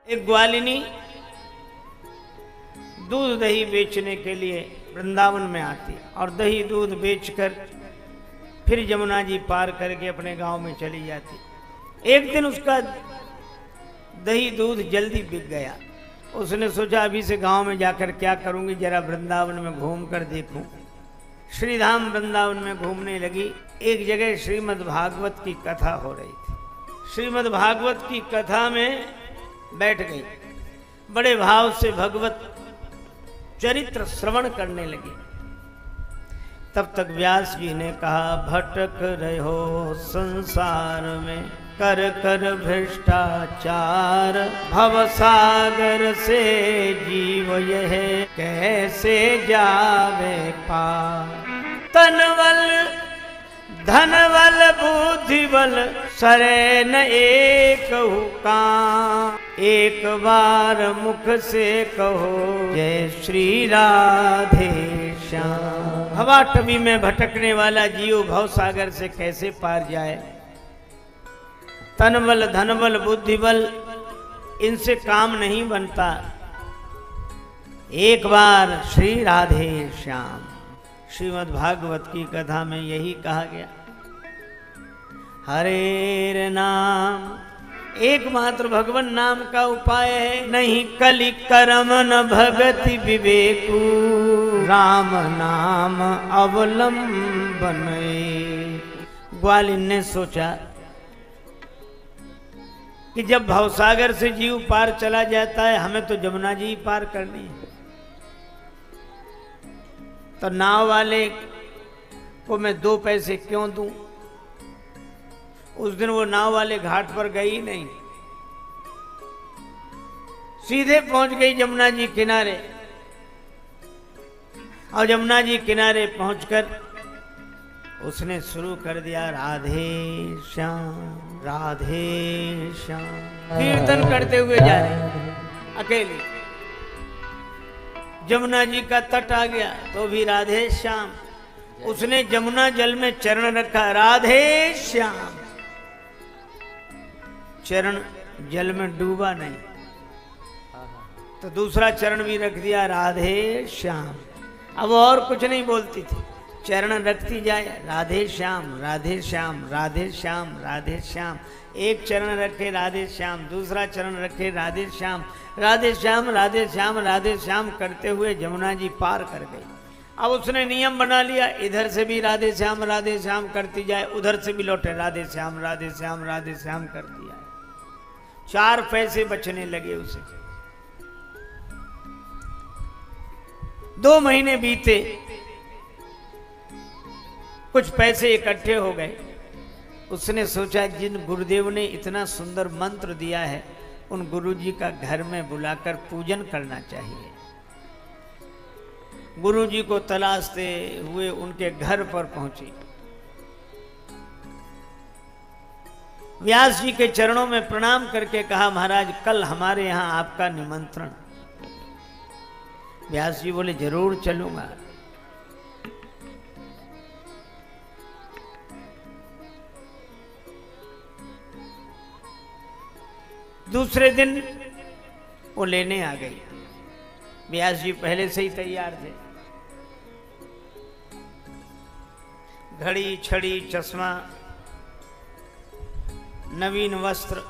एक ग्वालिनी दूध दही बेचने के लिए वृंदावन में आती और दही दूध बेचकर फिर जमुना जी पार करके अपने गांव में चली जाती। एक दिन उसका दही दूध जल्दी बिक गया। उसने सोचा अभी से गांव में जाकर क्या करूंगी, जरा वृंदावन में घूम कर देखूं। श्रीधाम वृंदावन में घूमने लगी। एक जगह श्रीमद् भागवत की कथा हो रही थी। श्रीमद् भागवत की कथा में बैठ गई। बड़े भाव से भगवत चरित्र श्रवण करने लगी। तब तक व्यास जी ने कहा, भटक रहे हो संसार में कर कर भ्रष्टाचार, भवसागर से जीव यह कैसे जावे पार। तनवल धनवल बुद्धिबल सरे न एक काम, एक बार मुख से कहो जय श्री राधे श्याम। भवाटवी में भटकने वाला जीव भवसागर से कैसे पार जाए। तनबल धनबल बुद्धिबल इनसे काम नहीं बनता, एक बार श्री राधे श्याम। श्रीमद् भागवत की कथा में यही कहा गया। हरे नाम एकमात्र भगवान नाम का उपाय है। नहीं कलि करम न भगति विवेकु, राम नाम अवलंबन। ग्वालिन ने सोचा कि जब भवसागर से जीव पार चला जाता है, हमें तो जमुना जी पार करनी है, तो नाव वाले को मैं 2 पैसे क्यों दूं। उस दिन वो नाव वाले घाट पर गई नहीं, सीधे पहुंच गई जमुना जी किनारे। और जमुना जी किनारे पहुंचकर उसने शुरू कर दिया राधे श्याम राधे श्याम। कीर्तन करते हुए जा रहे अकेले। जमुना जी का तट आ गया तो भी राधे श्याम। उसने जमुना जल में चरण रखा, राधे श्याम। चरण जल में डूबा नहीं, तो दूसरा चरण भी रख दिया, राधे श्याम। अब और कुछ नहीं बोलती थी, चरण रखती जाए, राधे श्याम राधे श्याम राधे श्याम राधे श्याम। एक चरण रखे राधे श्याम, दूसरा चरण रखे राधे श्याम, राधे श्याम राधे श्याम राधे श्याम करते हुए जमुना जी पार कर गई। अब उसने नियम बना लिया, इधर से भी राधे श्याम करती जाए, उधर से भी लौटे राधे श्याम राधे श्याम करती जाए। 4 पैसे बचने लगे उसे। 2 महीने बीते, कुछ पैसे इकट्ठे हो गए। उसने सोचा जिन गुरुदेव ने इतना सुंदर मंत्र दिया है, उन गुरुजी का घर में बुलाकर पूजन करना चाहिए। गुरुजी को तलाशते हुए उनके घर पर पहुंची। व्यास जी के चरणों में प्रणाम करके कहा, महाराज कल हमारे यहां आपका निमंत्रण। व्यास जी बोले, जरूर चलूंगा। दूसरे दिन वो लेने आ गई। व्यास जी पहले से ही तैयार थे, घड़ी छड़ी चश्मा नवीन वस्त्र।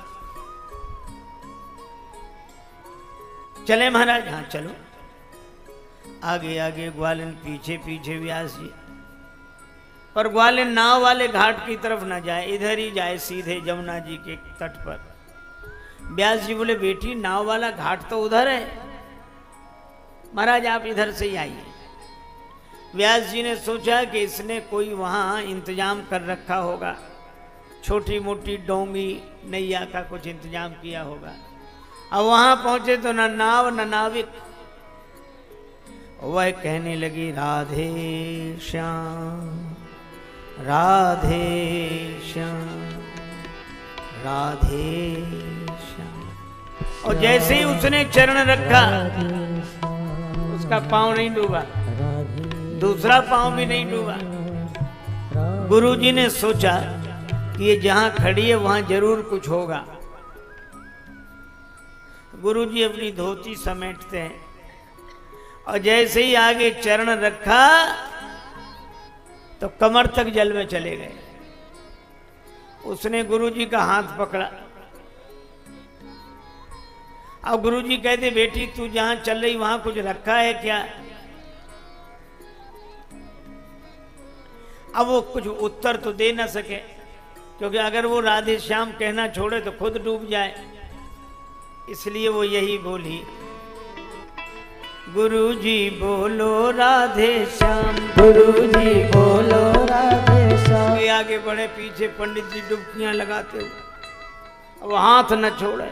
चले महाराज? हाँ चलो। आगे आगे ग्वालिन, पीछे पीछे व्यास जी। पर ग्वालिन नाव वाले घाट की तरफ ना जाए, इधर ही जाए सीधे जमुना जी के तट पर। व्यास जी बोले, बेटी नाव वाला घाट तो उधर है, महाराज आप इधर से ही आइए। व्यास जी ने सोचा कि इसने कोई वहां इंतजाम कर रखा होगा, छोटी मोटी डोंगी नैया का कुछ इंतजाम किया होगा। अब वहां पहुंचे तो न नाव न नाविक। वह कहने लगी, राधे श्याम राधे श्याम राधे श्याम। और जैसे ही उसने चरण रखा, उसका पांव नहीं डूबा, दूसरा पांव भी नहीं डूबा। गुरुजी ने सोचा कि ये जहां खड़ी है वहां जरूर कुछ होगा। गुरुजी अपनी धोती समेटते हैं और जैसे ही आगे चरण रखा तो कमर तक जल में चले गए। उसने गुरुजी का हाथ पकड़ा। अब गुरुजी कहते, बेटी तू जहां चल रही वहां कुछ रखा है क्या? अब वो कुछ उत्तर तो दे ना सके, क्योंकि अगर वो राधे श्याम कहना छोड़े तो खुद डूब जाए। इसलिए वो यही बोली, गुरुजी बोलो राधे श्याम, गुरुजी बोलो राधे श्याम। ये आगे बढ़े, पीछे पंडित जी डुबकियां लगाते हुए, अब हाथ न छोड़े।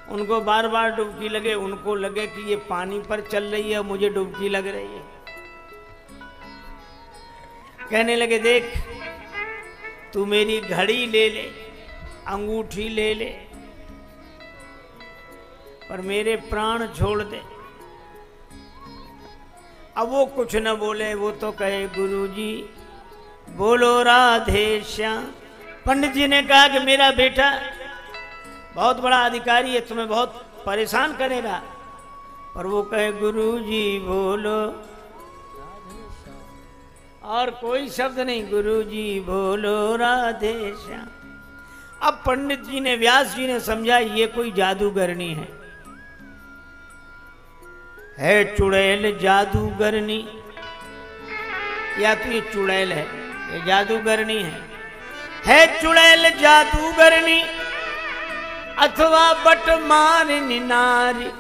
उनको बार बार डुबकी लगे, उनको लगे कि ये पानी पर चल रही है, मुझे डुबकी लग रही है। कहने लगे, देख तू मेरी घड़ी ले ले, अंगूठी ले ले, पर मेरे प्राण छोड़ दे। अब वो कुछ न बोले, वो तो कहे, गुरुजी बोलो राधे श्याम। पंडित जी ने कहा कि मेरा बेटा बहुत बड़ा अधिकारी है, तुम्हें बहुत परेशान करेगा, पर वो कहे, गुरुजी बोलो, और कोई शब्द नहीं, गुरुजी बोलो राधे श्याम। अब पंडित जी ने, व्यास जी ने समझा ये कोई जादूगरनी है चुड़ैल जादूगरनी, या तो ये चुड़ैल है, ये जादूगरनी है चुड़ैल जादूगरनी, अथवा बटमारनी नारी।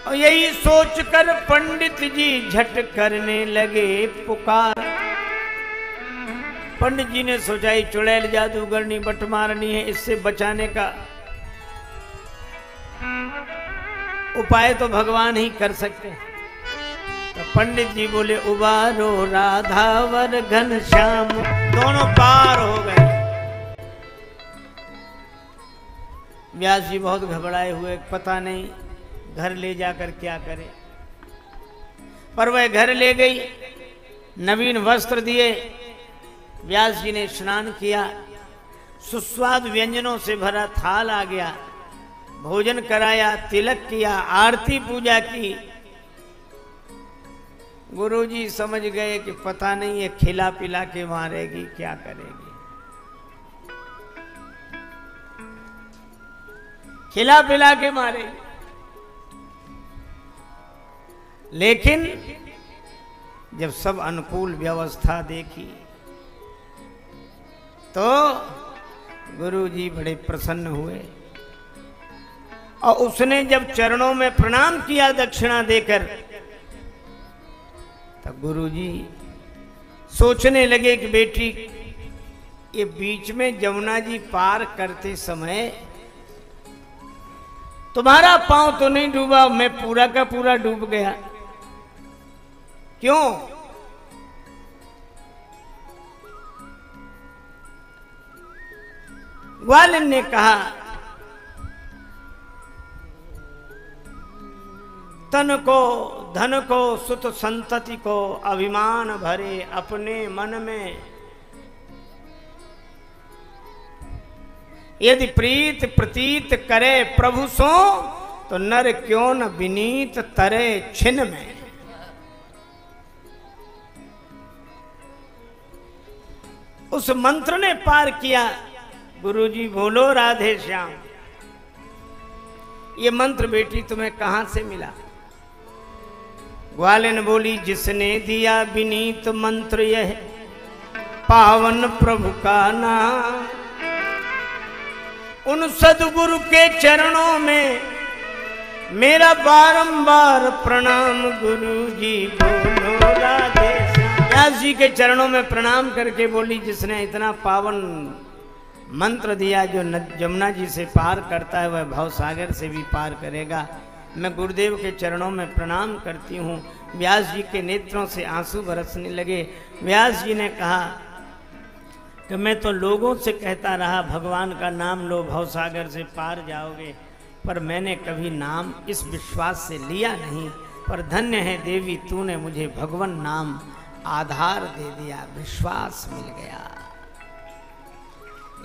और यही सोचकर पंडित जी झट करने लगे पुकार। पंडित जी ने सोचा ये चुड़ैल जादूगरनी बटमारनी है, इससे बचाने का उपाय तो भगवान ही कर सकते हैं। तो पंडित जी बोले, उबारो राधावर घनश्याम। दोनों पार हो गए। व्यास जी बहुत घबराए हुए, पता नहीं घर ले जाकर क्या करे। पर वह घर ले गई, नवीन वस्त्र दिए, व्यास जी ने स्नान किया, सुस्वाद व्यंजनों से भरा थाल आ गया, भोजन कराया, तिलक किया, आरती पूजा की। गुरुजी समझ गए कि पता नहीं ये खिला पिला के मारेगी, क्या करेगी। खिला पिला के मारेगी। लेकिन जब सब अनुकूल व्यवस्था देखी तो गुरुजी बड़े प्रसन्न हुए, और उसने जब चरणों में प्रणाम किया दक्षिणा देकर, तब गुरुजी सोचने लगे कि बेटी, ये बीच में जमुना जी पार करते समय तुम्हारा पांव तो नहीं डूबा, मैं पूरा का पूरा डूब गया। क्यों? ग्वालिन ने कहा, तन को, धन को, सुत संतति को अभिमान भरे अपने मन में, यदि प्रीत प्रतीत करे प्रभु सो, तो नर क्यों न विनीत तरे छिन में। उस मंत्र ने पार किया। गुरुजी बोलो राधे श्याम। ये मंत्र बेटी तुम्हें कहां से मिला? ग्वालिन बोली, जिसने दिया विनीत मंत्र यह पावन प्रभु का नाम, उन सदगुरु के चरणों में मेरा बारंबार प्रणाम। गुरुजी बोलो राधे श्याम। व्यास जी के चरणों में प्रणाम करके बोली, जिसने इतना पावन मंत्र दिया, जो जमुना जी से पार करता है वह भवसागर से भी पार करेगा। मैं गुरुदेव के चरणों में प्रणाम करती हूँ। व्यास जी के नेत्रों से आंसू बरसने लगे। व्यास जी ने कहा कि मैं तो लोगों से कहता रहा भगवान का नाम लो, भवसागर से पार जाओगे, पर मैंने कभी नाम इस विश्वास से लिया नहीं। पर धन्य है देवी, तूने मुझे भगवान नाम आधार दे दिया, विश्वास मिल गया।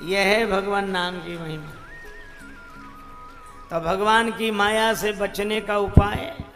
यह है भगवान नाम की महिमा। तो भगवान की माया से बचने का उपाय